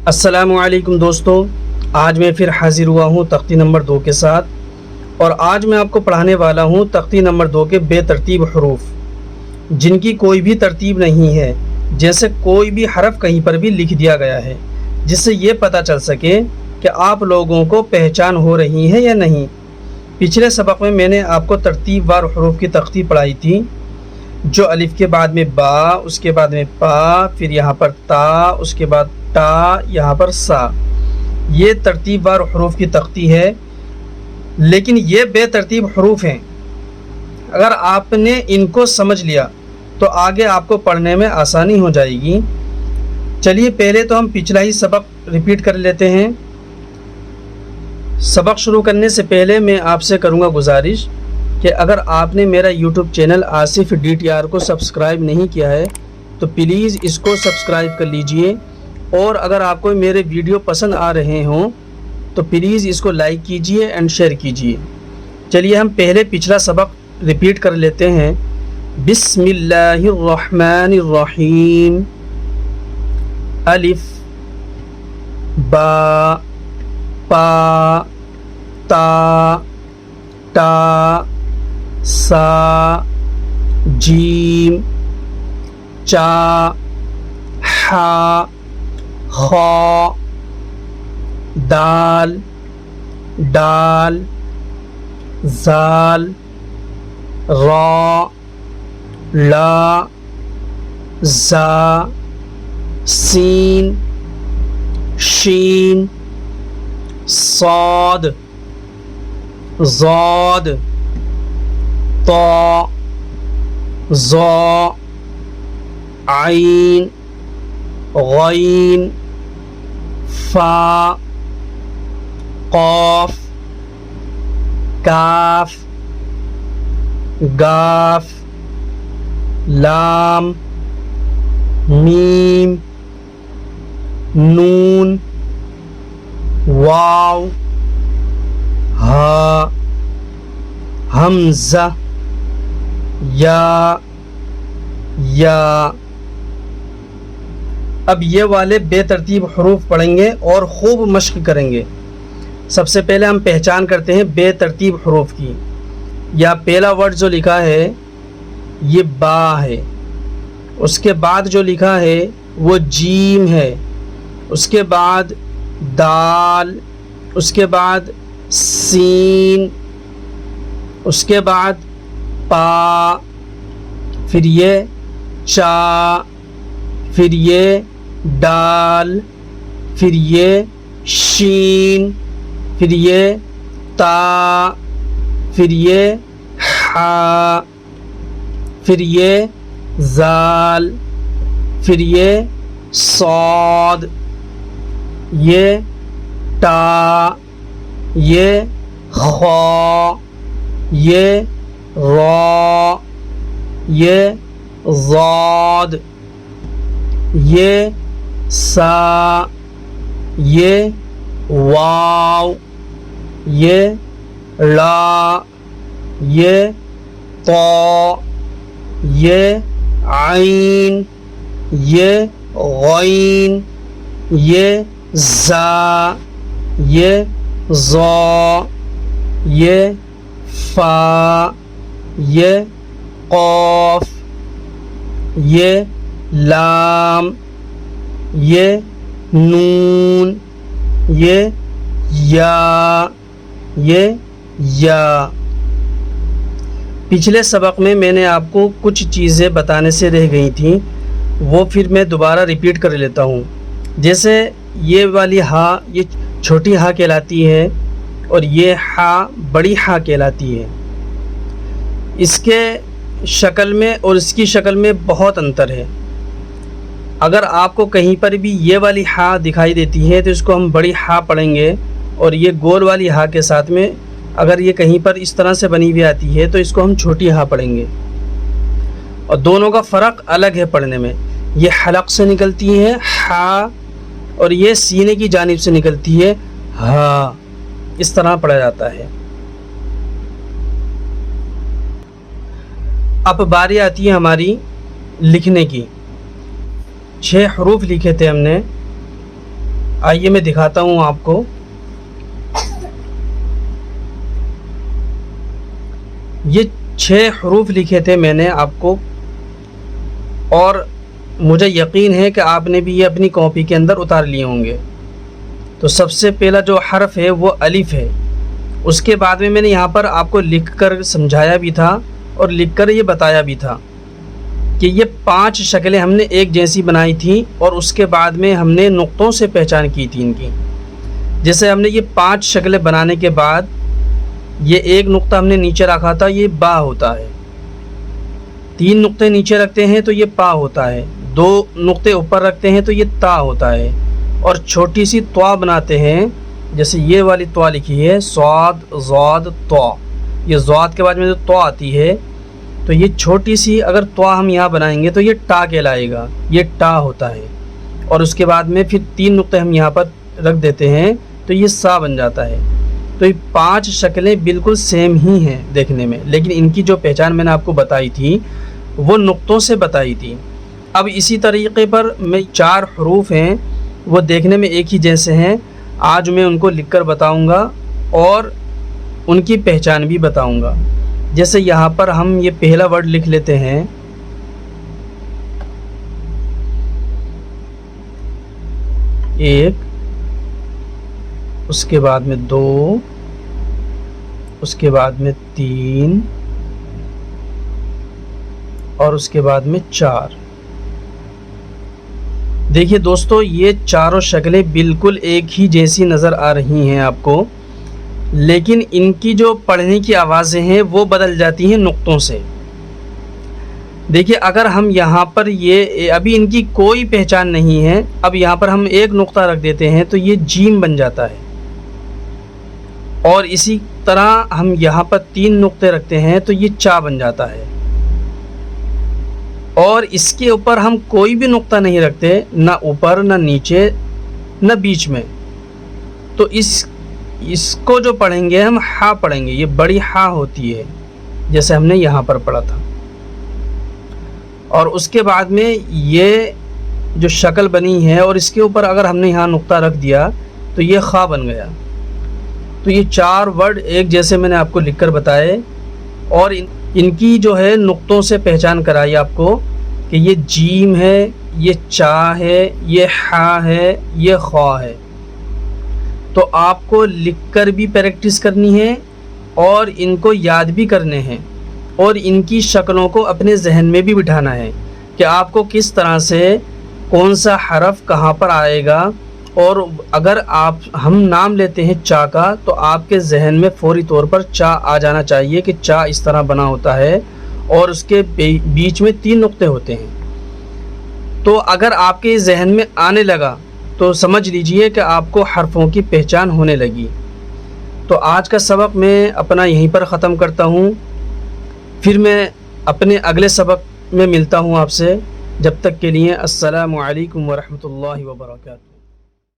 السلام علیکم دوستو، آج میں پھر حاضر ہوا ہوں تختی نمبر 2 کے ساتھ، اور آج میں آپ کو پڑھانے والا ہوں تختی نمبر 2 کے بے ترتیب حروف، جن کی کوئی بھی ترتیب نہیں ہے، جیسے کوئی بھی حرف کہیں پر بھی لکھ دیا گیا ہے، جس سے یہ پتہ چل سکے کہ آپ لوگوں کو پہچان ہو رہی ہے یا نہیں۔ پچھلے سبق میں نے آپ کو ترتیب وار حروف کی تختی پڑھائی تھی، جو الف کے بعد میں با، اس کے بعد میں پا، پھر یہاں پر تا، اس کے بعد تا، یہاں پر سا، یہ ترتیب وار حروف کی تختی ہے، لیکن یہ بے ترتیب حروف ہیں۔ اگر آپ نے ان کو سمجھ لیا تو آگے آپ کو پڑھنے میں آسانی ہو جائے گی۔ چلیے پہلے تو ہم پچھلا ہی سبق ریپیٹ کر لیتے ہیں۔ سبق شروع کرنے سے پہلے میں آپ سے کروں گا گزارش کہ اگر آپ نے میرا یوٹیوب چینل آصف DTR کو سبسکرائب نہیں کیا ہے تو پلیز اس کو سبسکرائب کر لیجئے، اور اگر آپ کو میرے ویڈیو پسند آ رہے ہوں تو پلیز اس کو لائک کیجئے اینڈ شیئر کیجئے۔ چلیے ہم پہلے پچھلا سبق ریپیٹ کر لیتے ہیں۔ بسم اللہ الرحمن الرحیم، الف با پا تا ٹا سا جیم چا حا خا دال ڈال زال را لا زا سین شین صاد ضاد طا ظا عین غین فا قاف کاف گاف لام میم نون واو ہا حمزہ یا۔ اب یہ والے بے ترتیب حروف پڑھیں گے اور خوب مشق کریں گے۔ سب سے پہلے ہم پہچان کرتے ہیں بے ترتیب حروف کی۔ یا پہلا ورڈ جو لکھا ہے یہ با ہے، اس کے بعد جو لکھا ہے وہ جیم ہے، اس کے بعد دال، اس کے بعد سین، اس کے بعد پا، پھر یہ چا، پھر یہ ڈال، پھر یہ شین، پھر یہ تا، پھر یہ حا، پھر یہ زال، پھر یہ صاد، یہ تا، یہ خا، یہ را، یہ ضاد، یہ سا، یہ واو، یہ لا، یہ طا، یہ عین، یہ غین، یہ زا، یہ ظا، یہ فا، یہ قاف، یہ لام، یہ نون، یہ یا، یہ یا۔ پچھلے سبق میں نے آپ کو کچھ چیزیں بتانے سے رہ گئی تھیں، وہ پھر میں دوبارہ ریپیٹ کر لیتا ہوں۔ جیسے یہ والی ہا یہ چھوٹی ہا کہلاتی ہے، اور یہ ہا بڑی ہا کہلاتی ہے۔ اس کے شکل میں اور اس کی شکل میں بہت انتر ہے۔ اگر آپ کو کہیں پر بھی یہ والی ہا دکھائی دیتی ہے تو اس کو ہم بڑی ہا پڑھیں گے، اور یہ گول والی ہا کے ساتھ میں اگر یہ کہیں پر اس طرح سے بنی ہوئی آتی ہے تو اس کو ہم چھوٹی ہا پڑھیں گے، اور دونوں کا فرق الگ ہے پڑھنے میں۔ یہ حلق سے نکلتی ہے ہا، اور یہ سینے کی جانب سے نکلتی ہے ہا، اس طرح پڑھا جاتا ہے۔ اب باری آتی ہے ہماری لکھنے کی۔ 6 حروف لکھے تھے ہم نے، آئیے میں دکھاتا ہوں آپ کو۔ یہ 6 حروف لکھے تھے میں نے آپ کو، اور مجھے یقین ہے کہ آپ نے بھی یہ اپنی کاپی کے اندر اتار لیے ہوں گے۔ تو سب سے پہلا جو حرف ہے وہ الف ہے۔ اس کے بعد میں نے یہاں پر آپ کو لکھ کر سمجھایا بھی تھا اور لکھ کر یہ بتایا بھی تھا کہ یہ 5 شکلیں ہم نے ایک جیسی بنائی تھیں، اور اس کے بعد میں ہم نے نقطوں سے پہچان کی تھی ان کی۔ جیسے ہم نے یہ 5 شکلیں بنانے کے بعد یہ ایک نقطہ ہم نے نیچے رکھا تھا، یہ با ہوتا ہے۔ 3 نقطے نیچے رکھتے ہیں تو یہ پا ہوتا ہے۔ 2 نقطے اوپر رکھتے ہیں تو یہ تا ہوتا ہے، اور چھوٹی سی طوا بناتے ہیں، جیسے یہ والی طوا لکھی ہے صاد ضاد طوا، یہ ضاد کے بعد میں جو طوا آتی ہے تو یہ چھوٹی سی اگر طوا ہم یہاں بنائیں گے تو یہ ٹا کہلائے گا، یہ ٹا ہوتا ہے۔ اور اس کے بعد میں پھر 3 نقطے ہم یہاں پر رکھ دیتے ہیں تو یہ سا بن جاتا ہے۔ تو یہ 5 شکلیں بالکل سیم ہی ہیں دیکھنے میں، لیکن ان کی جو پہچان میں نے آپ کو بتائی تھی وہ نقطوں سے بتائی تھی۔ اب اسی طریقے پر میں 4 حروف ہیں وہ دیکھنے میں ایک ہی جیسے ہیں، آج میں ان کو لکھ کر بتاؤں گا اور ان کی پہچان بھی بتاؤں گا۔ جیسے یہاں پر ہم یہ پہلا ورڈ لکھ لیتے ہیں، ایک، اس کے بعد میں 2، اس کے بعد میں 3، اور اس کے بعد میں 4۔ دیکھیے دوستو، یہ چاروں شکلیں بالکل ایک ہی جیسی نظر آ رہی ہیں آپ کو، لیکن ان کی جو پڑھنے کی آوازیں ہیں وہ بدل جاتی ہیں نقطوں سے۔ دیکھیے اگر ہم یہاں پر یہ ابھی ان کی کوئی پہچان نہیں ہے، اب یہاں پر ہم ایک نقطہ رکھ دیتے ہیں تو یہ جیم بن جاتا ہے، اور اسی طرح ہم یہاں پر 3 نقطے رکھتے ہیں تو یہ چا بن جاتا ہے، اور اس کے اوپر ہم کوئی بھی نقطہ نہیں رکھتے، نہ اوپر نہ نیچے نہ بیچ میں، تو اس کو جو پڑھیں گے ہم ہا پڑھیں گے، یہ بڑی ہا ہوتی ہے جیسے ہم نے یہاں پر پڑھا تھا۔ اور اس کے بعد میں یہ جو شکل بنی ہے اور اس کے اوپر اگر ہم نے یہاں نقطہ رکھ دیا تو یہ خا بن گیا۔ تو یہ 4 ورڈ ایک جیسے میں نے آپ کو لکھ کر بتائے، اور ان کی جو ہے نقطوں سے پہچان کرائی آپ کو کہ یہ جیم ہے، یہ چا ہے، یہ ہا ہے، یہ خوا ہے۔ تو آپ کو لکھ کر بھی پریکٹس کرنی ہے اور ان کو یاد بھی کرنے ہیں، اور ان کی شکلوں کو اپنے ذہن میں بھی بٹھانا ہے کہ آپ کو کس طرح سے کون سا حرف کہاں پر آئے گا۔ اور اگر ہم نام لیتے ہیں چا کا تو آپ کے ذہن میں فوری طور پر چا آ جانا چاہیے کہ چا اس طرح بنا ہوتا ہے، اور اس کے بیچ میں 3 نقطے ہوتے ہیں۔ تو اگر آپ کے ذہن میں آنے لگا تو سمجھ لیجئے کہ آپ کو حرفوں کی پہچان ہونے لگی۔ تو آج کا سبق میں اپنا یہیں پر ختم کرتا ہوں، پھر میں اپنے اگلے سبق میں ملتا ہوں آپ سے۔ جب تک کے لیے السلام علیکم ورحمۃ اللہ وبرکاتہ۔